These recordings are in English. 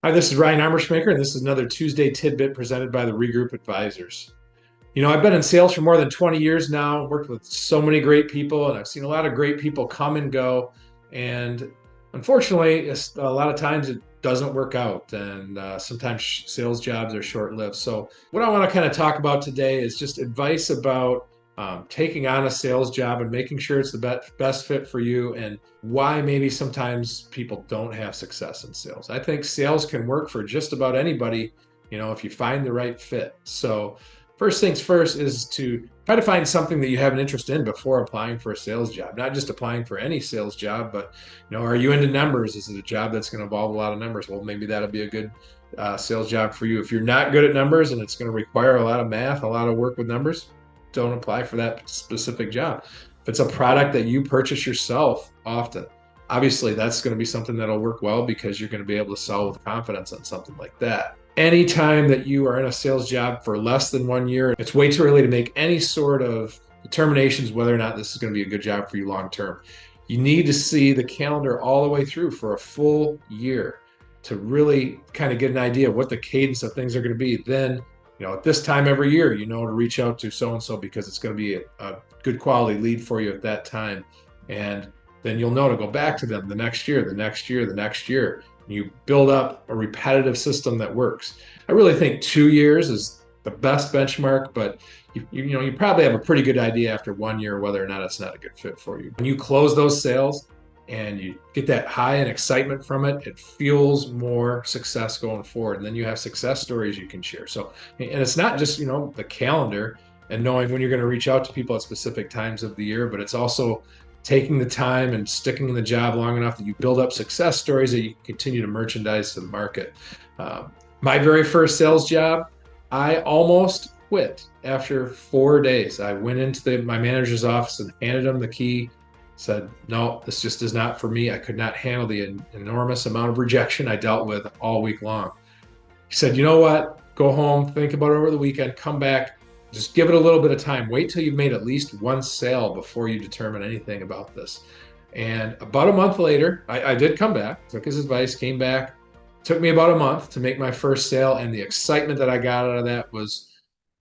Hi, this is Ryan Armerschmaker, and this is another Tuesday Tidbit presented by the Regroup Advisors. I've been in sales for more than 20 years now, worked with so many great people, and I've seen a lot of great people come and go. And unfortunately, a lot of times it doesn't work out, and sometimes sales jobs are short-lived. So what I want to kind of talk about today is just advice about taking on a sales job and making sure it's the best fit for you, and why maybe sometimes people don't have success in sales. I think sales can work for just about anybody, if you find the right fit. So first things first is to try to find something that you have an interest in before applying for a sales job. Not just applying for any sales job, but are you into numbers? Is it a job that's going to involve a lot of numbers? Well, maybe that'll be a good sales job for you. If you're not good at numbers and it's going to require a lot of math, a lot of work with numbers, don't apply for that specific job. If it's a product that you purchase yourself often, obviously that's going to be something that'll work well, because you're going to be able to sell with confidence on something like that. Anytime that you are in a sales job for less than 1 year, it's way too early to make any sort of determinations whether or not this is going to be a good job for you long term. You need to see the calendar all the way through for a full year to really kind of get an idea of what the cadence of things are going to be. Then at this time every year, to reach out to so-and-so, because it's going to be a good quality lead for you at that time. And then you'll know to go back to them the next year, the next year, the next year. And you build up a repetitive system that works. I really think 2 years is the best benchmark, but you probably have a pretty good idea after 1 year whether or not it's not a good fit for you. When you close those sales and you get that high and excitement from it, it fuels more success going forward. And then you have success stories you can share. So, and it's not just, the calendar and knowing when you're going to reach out to people at specific times of the year, but it's also taking the time and sticking in the job long enough that you build up success stories that you can continue to merchandise to the market. My very first sales job, I almost quit after 4 days. I went into my manager's office and handed him the key, said, no, this just is not for me. I could not handle the enormous amount of rejection I dealt with all week long. He said, you know what? Go home, think about it over the weekend, come back, just give it a little bit of time. Wait till you've made at least one sale before you determine anything about this. And about a month later, I did come back, took his advice, came back. Took me about a month to make my first sale, and the excitement that I got out of that was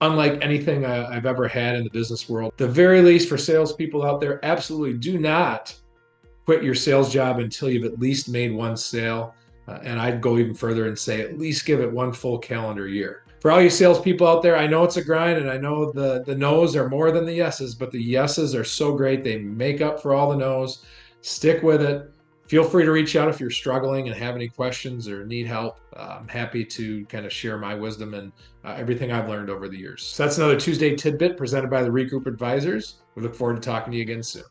unlike anything I've ever had in the business world. The very least, for salespeople out there, absolutely do not quit your sales job until you've at least made one sale. And I'd go even further and say at least give it one full calendar year. For all you salespeople out there, I know it's a grind, and I know the no's are more than the yeses, but the yeses are so great. They make up for all the no's. Stick with it. Feel free to reach out if you're struggling and have any questions or need help. I'm happy to kind of share my wisdom and everything I've learned over the years. So that's another Tuesday Tidbit presented by the Regroup Advisors. We look forward to talking to you again soon.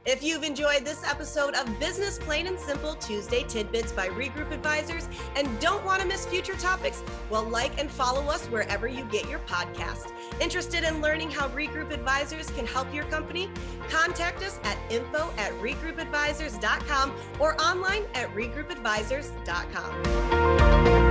If you've enjoyed this episode of Business Plain and Simple Tuesday Tidbits by Regroup Advisors and don't want to miss future topics, well, like and follow us wherever you get your podcast. Interested in learning how Regroup Advisors can help your company? Contact us at info@regroupadvisors.com or online at regroupadvisors.com.